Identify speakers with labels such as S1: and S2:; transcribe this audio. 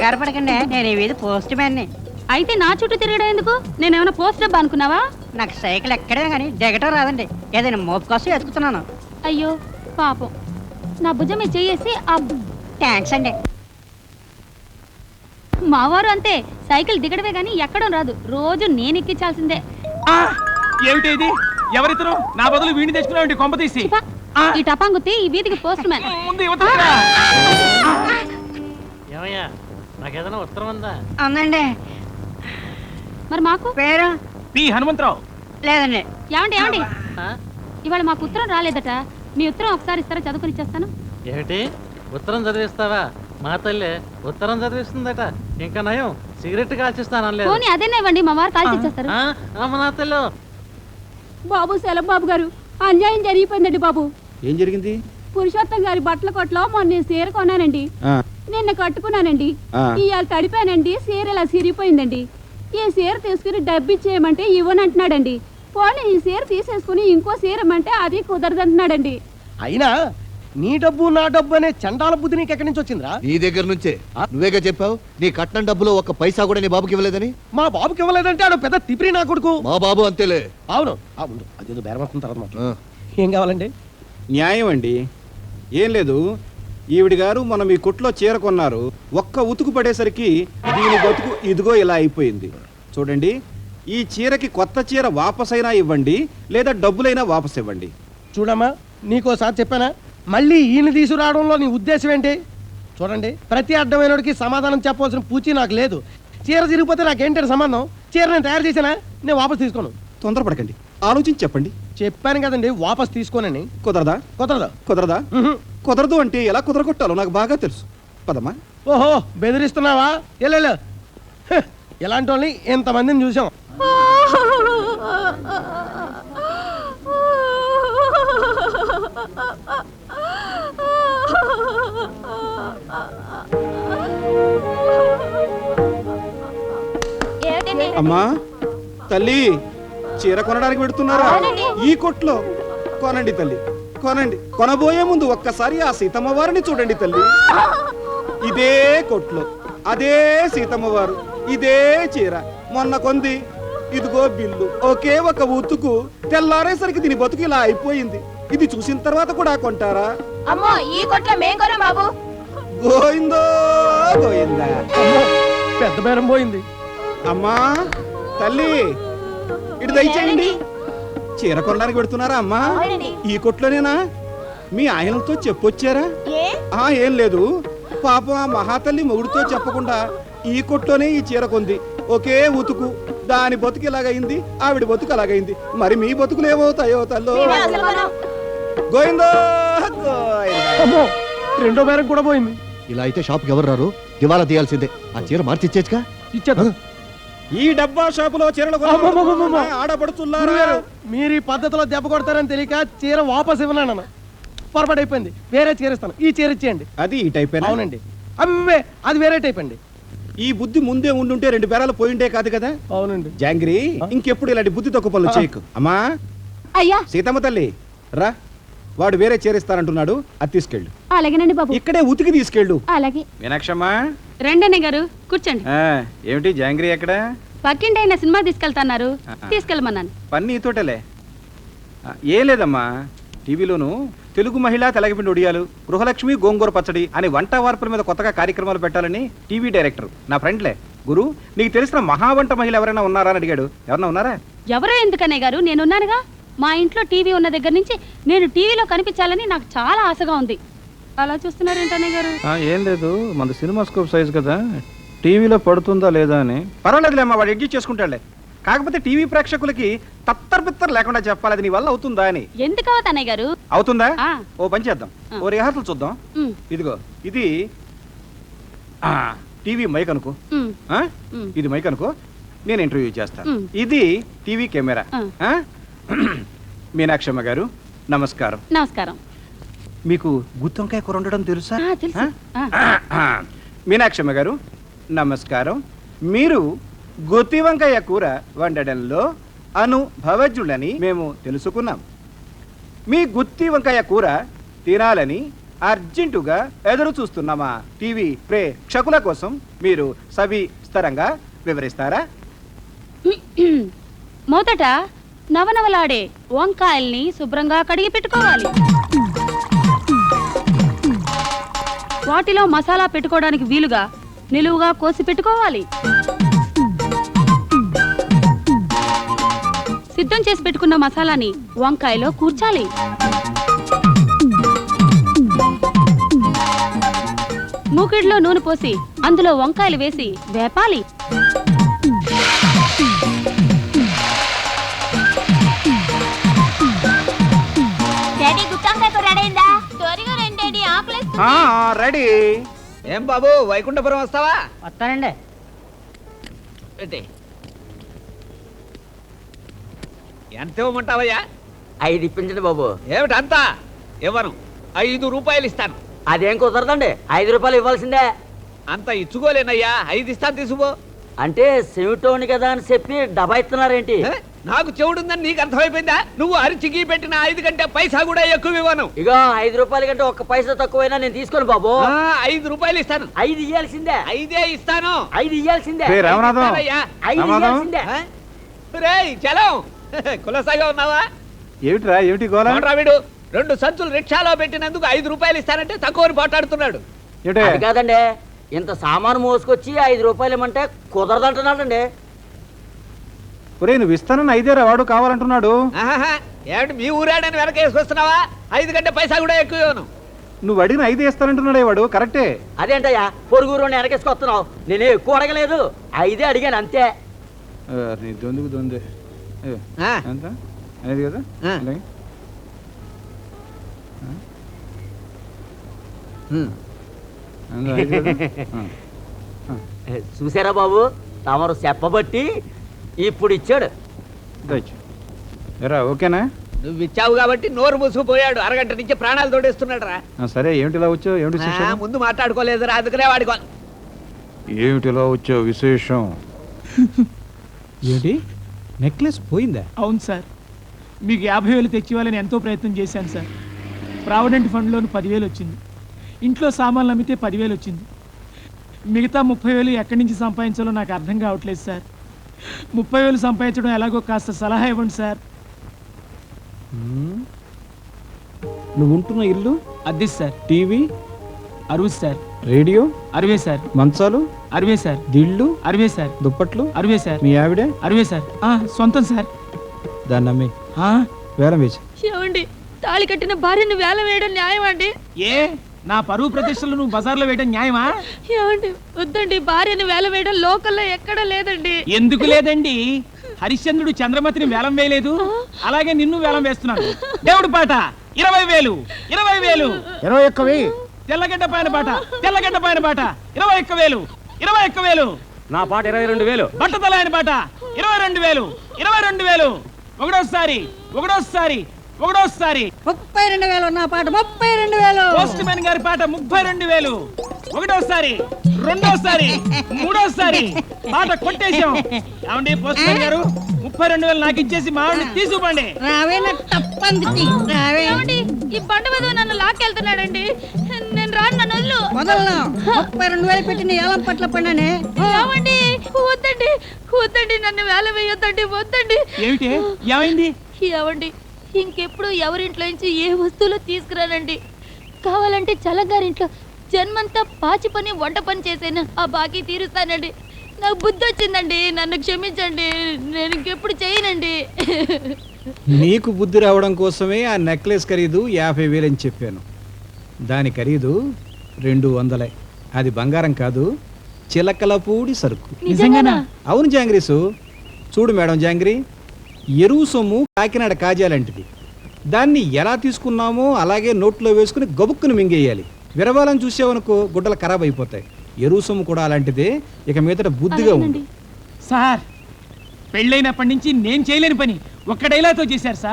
S1: కంగారు పడకండి, నేను ఈ వీధి పోస్ట్ మ్యాన్ని.
S2: అయితే నా చుట్టూ తిరగడం ఎందుకు? నేనేమైనా పోస్ట్ డబ్బా అనుకున్నావా?
S1: నాకు సైకిల్ ఎక్కడే కానీ దిగటం రాదండి. ఏదైనా మోపు కోసం ఎత్తుకుతున్నాను.
S2: అయ్యో పాపం, నా భుజం మీద చెయ్యేసి
S1: థ్యాంక్స్ అండి.
S2: మావారు అంతే, సైకిల్ దిగడమే గానీ ఎక్కడం రాదు. రోజు నేను ఎక్కించాల్సిందే.
S3: ఏమిటి ఇది? ఎవరితరు? నా బదులు వీడిని తెచ్చుకున్నావు కొంప తీసి.
S2: ఈ టపాంగుతి ఈ వీధికి పోస్ట్ మ్యాన్.
S4: ఏమయ్యా, నాకేదైనా ఉత్తరం ఉందా?
S1: అవునండి.
S2: మరి మాకు
S1: పేరు
S3: పి హనుమంతరావు.
S1: లేదండి.
S2: ఏమండి ఏమండి, ఇవాళ మాకు ఉత్తరం రాలేదట. మీ ఉత్తరం ఒకసారి ఇస్తారా? చదువుకుని ఇచ్చేస్తాను.
S4: ఏమిటి, ఉత్తరం చదివిస్తావా? మా తల్లి ఉత్తరం చదివిస్తుందట. ఇంకా నయం, సిగరెట్ కాల్చిస్తాను.
S2: పోనీ అదేనా ఇవ్వండి, మా వారు కాల్చి ఇచ్చేస్తారు.
S4: నా తల్లి.
S2: బాబు సెలం బాబు గారు, అన్యాయం జరిగిపోయిందండి బాబు.
S5: ఏం జరిగింది?
S2: పురుషోత్తం గారి బట్టల కొట్లో మొన్న సీర కొన్నానండి. నిన్న కట్టుకున్నానండి. ఇవాళ తడిపానండి. సీర ఇలా సిరిగిపోయిందండి. ఈ సీర తీసుకుని డబ్బిచ్చేయమంటే ఇవ్వనంటున్నాడండి. పోనీ ఈ సీర తీసేసుకుని ఇంకో సీర ఇమ్మంటే అది కుదరదంటున్నాడండి.
S5: అయినా నీ డబ్బు నా డబ్బు అనే చండాల బుద్ధి నీకు ఎక్కడి నుంచి వచ్చిందిరా?
S6: నీ దగ్గర నుంచే. నువ్వేగా చెప్పావు నీ కట్నం డబ్బులో ఒక్క పైసా కూడా నీ బాబుకి ఇవ్వలేదని.
S5: మా బాబుకి ఇవ్వలేదంటే ఆడు పెద్ద తిప్పిరి నా కొడుకు.
S6: మా బాబు అంతేలే.
S5: అవును అదేదో బేరమవుతున్న తర్వాత ఏం కావాలండి?
S7: న్యాయం అండి. ఏం లేదు, ఈవిడి గారు మనం ఈ కొట్లో చీర కొన్నారు. ఒక్క ఉతుకు పడేసరికి దీని బతుకు ఇదిగో ఇలా అయిపోయింది. చూడండి, ఈ చీరకి కొత్త చీర వాపసైనా ఇవ్వండి, లేదా డబ్బులైనా వాపస్ ఇవ్వండి.
S5: చూడమ్మా, నీకోసారి చెప్పానా, మళ్ళీ ఈయన తీసుకురావడంలో నీ ఉద్దేశం ఏంటి? చూడండి, ప్రతి అడ్డమైనడికి సమాధానం చెప్పవలసిన పూచి నాకు లేదు. చీర తిరిగిపోతే నాకేంటంటే సంబంధం? చీర నేను తయారు చేసానా? నేను వాపస్ తీసుకోను.
S7: తొందరపడకండి, ఆలోచించి చెప్పండి.
S5: చెప్పాను కదండి, వాపస్ తీసుకోనని.
S7: కుదరదా?
S5: కుదరదా?
S7: కుదరదా? కుదరదు అంటే ఎలా కుదరగొట్టాలో నాకు బాగా తెలుసు. పదమ్మా.
S5: ఓహో, బెదిరిస్తున్నావా? ఎల్లెళ్ళు. ఎలాంటి వాళ్ళని ఎంతమందిని చూసాం.
S7: అమ్మా తల్లి, చీర కొనడానికి పెడుతున్నారా? ఈ కొట్లో కొనండి తల్లి, కొనండి. కొనబోయే ముందు ఒక్కసారి ఆ సీతమ్మ వారిని చూడండి తల్లి. ఇదే కొట్లో అదే సీతమ్మ వారు, ఇదే చీర మొన్న కొంది. ఇదిగో బిల్లు. ఒకే ఒక ఉతుకు తెల్లారేసరికి దీని బతుకు ఇలా అయిపోయింది. ఇది చూసిన తర్వాత కూడా కొంటారా?
S2: అమ్మో, ఈ కొట్లో మేం కొనం బాబు.
S7: గోయిందో గోయిందా.
S5: పెద్ద బేరం పోయింది.
S7: అమ్మా తల్లి, ఇటు దయచేయండి. చీర కొనడానికి పెడుతున్నారా అమ్మా? ఈ కొట్లోనేనా? మీ ఆయనతో చెప్పొచ్చారా? ఏం లేదు, పాపం ఆ మహాతల్లి మొగుడుతో చెప్పకుండా ఈ కొట్లోనే ఈ చీర కొంది. ఒకే ఉతుకు, దాని బతుకు ఇలాగైంది, ఆవిడ బతుకు అలాగైంది. మరి మీ బతుకులు ఏమవుతాయో తల్లో. గోయిందో గోయిందా.
S5: రెండో బేరం కూడా పోయింది.
S6: ఇలా అయితే షాప్కి ఎవరు రారు, దివాలా తీయాల్సిందే. ఆ చీర మార్చి ఇచ్చేచ్చుగా.
S5: ఇచ్చేద్దాం.
S7: ఈ డబ్బా షాపులో చీరలు ఆడపడుతున్నారు.
S5: మీరు ఈ పద్ధతిలో దెబ్బ కొడతారని తెలియక చీర వాపస్ ఇవ్వనాను. పొరపాటు అయిపోయింది. వేరే చీర ఇస్తాను, ఈ చీర ఇచ్చేయండి.
S7: అది ఈ టైప్.
S5: అవునండి. అమ్మే, అది వేరే టైప్ అండి.
S7: ఈ బుద్ధి ముందే ఉండుంటే 2 బేరాలు పోయిండే కాదు కదా.
S5: అవునండి.
S7: జాంగ్రీ, ఇంకెప్పుడు ఇలాంటి బుద్ధి తక్కువ పనులు చేయకు. అమ్మా
S2: అయ్యా,
S7: సీతమ్మ తల్లి రా, వాడు వేరే చేరిస్తానంటున్నాడు, అది తీసుకెళ్ళు.
S2: అలాగేనండి బాబు.
S7: ఇక్కడే ఉతికి తీసుకెళ్ళు.
S2: అలాగే.
S7: మీనాక్షమ్మా,
S2: రండి గారు, కూర్చోండి.
S7: ఏమిటి జాంగ్రీ ఎక్కడ?
S2: పక్కింటి అయిన సినిమా తీసుకెళ్తున్నారు, తీసుకెళ్ళమన్నాను.
S7: పని తోటలే. ఏం లేదమ్మా, టీవీలోను తెలుగు మహిళా తెలగపిండి ఒడియాలు, గృహలక్ష్మి గోంగూర పచ్చడి అని వంట వార్పుల మీద కొత్తగా కార్యక్రమాలు పెట్టాలని టీవీ డైరెక్టర్ నా ఫ్రెండ్లే. గురు, నీకు తెలిసిన మహావంట మహిళ ఎవరైనా ఉన్నారా అని అడిగాడు. ఎవరన్నా ఉన్నారా?
S2: ఎవరో ఎందుకనే గారు, నేనున్నానుగా. మా ఇంట్లో టీవీ ఉన్న దగ్గర నుంచి నేను టీవీలో కనిపించాలని నాకు చాలా ఆశగా ఉంది. అలా చూస్తున్నారేంటనే గారు?
S7: ఏం లేదు, మన సినిమా స్కోప్ సైజ్ కదా, టీవీలో పడుతుందా లేదా అని. పర్వాలేదులేమ్మా, వాడు ఎడ్జిట్ చేసుకుంటాడులే. కాకపోతే టీవీ ప్రేక్షకులకి తత్తర్ లేకుండా చెప్పాలి, అది నీ వల్ల అవుతుందా అని.
S2: ఎందుకు అవుతానే గారు?
S7: అవుతుందా? ఓ పని చేద్దాం, ఓ రిహార్సల్ చూద్దాం. ఇదిగో ఇది టీవీ మైక్ అనుకో, ఇది మైక్ అనుకో, నేను ఇంటర్వ్యూ చేస్తాను. ఇది టీవీ కెమెరా. మీనాక్షమ్మ గారు నమస్కారం.
S2: నమస్కారం.
S7: మీకు గుత్తొంకాయ కూర వండడం తెలుసా? మీనాక్షమ్మ గారు నమస్కారం. మీరు గుత్తి వంకాయ కూర వండడంలో అనుభవజ్ఞులని మేము తెలుసుకున్నాం. మీ గుత్తి వంకాయ కూర తినాలని అర్జెంటుగా ఎదురు చూస్తున్నామా టీవీ ప్రేక్షకుల కోసం మీరు సవిస్తరంగా వివరిస్తారా?
S2: మొదట నవనవలాడే వంకాయల్ని శుభ్రంగా కడిగి పెట్టుకోవాలి. వాటిలో మసాలా పెట్టుకోవడానికి వీలుగా నిలువుగా కోసి పెట్టుకోవాలి. సిద్ధం చేసి పెట్టుకున్న మసాలాని వంకాయలో కూర్చాలి. మూకిడిలో నూనె పోసి అందులో వంకాయలు వేసి వేపాలి.
S7: రెడీ.
S8: ఏం బాబు వైకుంఠపురం వస్తావా?
S1: వస్తానండి.
S8: ఎంత ఇవ్వమంటావయ్యా?
S9: 5 ఇప్పించండి బాబు.
S8: ఏమిటంతా? ఇవ్వను. 5 రూపాయలు ఇస్తాను.
S9: అదేం కుదరదండి, 5 రూపాయలు ఇవ్వాల్సిందే.
S8: అంత ఇచ్చుకోలేనయ్యా, 5 ఇస్తాను, తీసుకో.
S9: అంటే సెమిటోని కదా అని చెప్పి డబ్బా ఇస్తున్నారేంటి?
S8: ఏ? నాకు చెవుడుందని నీకు అర్థమైపోయిందా? నువ్వు అరిచికి పెట్టిన 5 కంటే పైసా కూడా ఎక్కువ ఇవ్వను.
S9: ఇగో 5 రూపాయల కంటే 1 పైసా తక్కువైనా నేను తీసుకోను బాబు.
S8: 5 రూపాయలు ఇస్తాను.
S9: 5 ఇయ్యాల్సిందే.
S8: 5 ఇస్తాను.
S9: 5 ఇయ్యాల్సిందే.
S7: రామనాథం,
S9: 5 ఇయ్యాల్సిందే.
S8: రేయ్ చలం, కులసాగా ఉన్నావా?
S7: ఏమిట్రా, ఏమిటి గోల?
S8: వీడు 2 సంచులు రిక్షాలో పెట్టినందుకు 5 రూపాయలు ఇస్తానంటే తక్కువని పోటాడుతున్నాడు.
S9: అది కాదండి, ఇంత సామాను మోసుకొచ్చి 5 రూపాయలు ఇమ్మంటే కుదరదంటున్నాడండి.
S7: నువ్వు ఇస్తానని 5 వాడు కావాలంటున్నాడు.
S8: ఆహాహా, ఏమిటి మీ ఊరాడని వెనక వేసుకొస్తున్నావా? 5 కంటే పైసా కూడా ఎక్కువ ఇవ్వను.
S7: నువ్వు అడిగిన 5 ఇస్తానంటున్నాడే వాడు. కరెక్టే.
S9: అదేంటయ్యా, పొరుగురు వెనకేసుకొస్తున్నావు? నేను ఎక్కువ అడగలేదు, 5 అడిగాను అంతే.
S7: దొందు
S8: ఆ,
S7: ఎంత అనేది కదా.
S8: ఆ.
S9: చూసారా బాబు, తమరు చెప్పబట్టి ఇప్పుడు ఇచ్చాడు.
S7: ఓకేనా?
S8: నువ్వు ఇచ్చావు కాబట్టి నోరు మూసుకుపోయాడు. అరగంట నుంచి ప్రాణాలు తోడేస్తున్నాడు రా.
S7: సరే, ఏమిటిలా వచ్చావు? ఏమిటి
S8: ముందు మాట్లాడుకోలేదురా, అందుకనే వాడుకో.
S7: ఏమిటిలా వచ్చావు విశేషం?
S3: ఏంటి, నెక్లెస్ పోయిందా? అవును సార్, మీకు 50,000 తెచ్చివ్వాలని ఎంతో ప్రయత్నం చేశాను సార్. ప్రావిడెంట్ ఫండ్లోని 10,000 వచ్చింది. ఇంట్లో సామాన్లు అమ్మితే 10,000 వచ్చింది. మిగతా 30,000 ఎక్కడి నుంచి సంపాదించాలో నాకు అర్థం కావట్లేదు సార్. 30,000 సంపాదించడం ఎలాగో కాస్త సలహా ఇవ్వండి సార్.
S10: నువ్వు ఉంటున్న ఇల్లు
S3: అద్దె sir.
S10: TV
S3: 60 sir.
S10: Radio
S3: 60 sir.
S10: మంచాలు
S3: 60 సార్.
S10: దిళ్ళు
S3: 60 సార్.
S10: దుప్పట్లు
S3: 60 సార్.
S10: మీ ఆవిడే
S3: 60 సార్. సొంతం సార్.
S10: దాన్ని అమ్మి వేలం వేసి.
S2: ఏమండి, తాళి కట్టిన భార్యను వేల వేయడం న్యాయం అండి?
S3: ఏ, నా పరువు ప్రతిష్టలు నువ్వు బజార్లో వేయడం న్యాయమా?
S2: ఏమండి, వద్దండి, భార్యను వేల వేయడం లోకల్లో ఎక్కడ లేదండి.
S3: ఎందుకు లేదండి? హరిశ్చంద్రుడు చంద్రమతిని వేలం వేయలేదు, అలాగే నిన్ను వేలం వేస్తున్నాను. దేవుడి పాట 20,000. 20,000.
S5: 21,000.
S3: తెల్లగడ్డ పైన పాట, తెల్లగడ్డ పైన పాట 21,000. 21,000.
S10: నా పాట 22,000.
S3: బట్టతల ఆయన పాట 22,000. 22,000. ఒకటోసారి
S1: 32,000 నా పాట 32,000.
S3: పోస్ట్ మ్యాన్ గారి పాట 32,000. ఒకటోసారి, రెండోసారి, మూడోసారి పాట కొట్టేశాం. ఏమండి పోస్ట్ మ్యాన్ గారు, 32,000 నాకు ఇచ్చేసి మా ఆవిడని తీసుకుపండి.
S2: ఏమండి, ఈ బండ మీద నన్ను లాక్కెళ్తున్నాడండి. నేను రాను, నన్ను వదిలు.
S1: 32,000 పెట్టిన ఏలం పట్ల పడినానే.
S2: ఏమండి, వద్దండి, వద్దండి, నన్ను వేల వేయొద్దండి, వద్దండి.
S3: ఏమిటి, ఏమైంది?
S2: ఏమండి, ఇంకెప్పుడు ఎవరింట్లో నుంచి ఏ వస్తువులు తీసుకురానండి. కావాలంటే చలంగారింట్లో జన్మంతా పాచి పని వంట పని చేసాను, ఆ బాకీ తీరుస్తానండి. నాకు బుద్ధి వచ్చిందండి, నన్ను క్షమించండి, నేను ఇంకెప్పుడు చేయనండి.
S10: నీకు బుద్ధి రావడం కోసమే ఆ నెక్లెస్ ఖరీదు 50,000 అని చెప్పాను. దాని ఖరీదు 200. అది బంగారం కాదు, చిలకలపూడి సరుకు.
S2: నిజంగానా?
S10: అవును జాంగ్రీసు. చూడు మేడం జాంగ్రీ, ఎరువు సొమ్ము కాకినాడ కాజాలంటిది. దాన్ని ఎలా తీసుకున్నామో అలాగే నోట్లో వేసుకుని గబుక్కుని మింగేయాలి. విరవాలని చూసావనుకో గుడ్డలు ఖరాబ్ అయిపోతాయి. ఎరువు సొమ్ము కూడా అలాంటిదే. ఇక మీదట బుద్ధిగా ఉంది.
S3: సార్, పెళ్ళైనప్పటి నుంచి నేను చేయలేని పని ఒక్క డైలాగ్తో చేశారు సార్.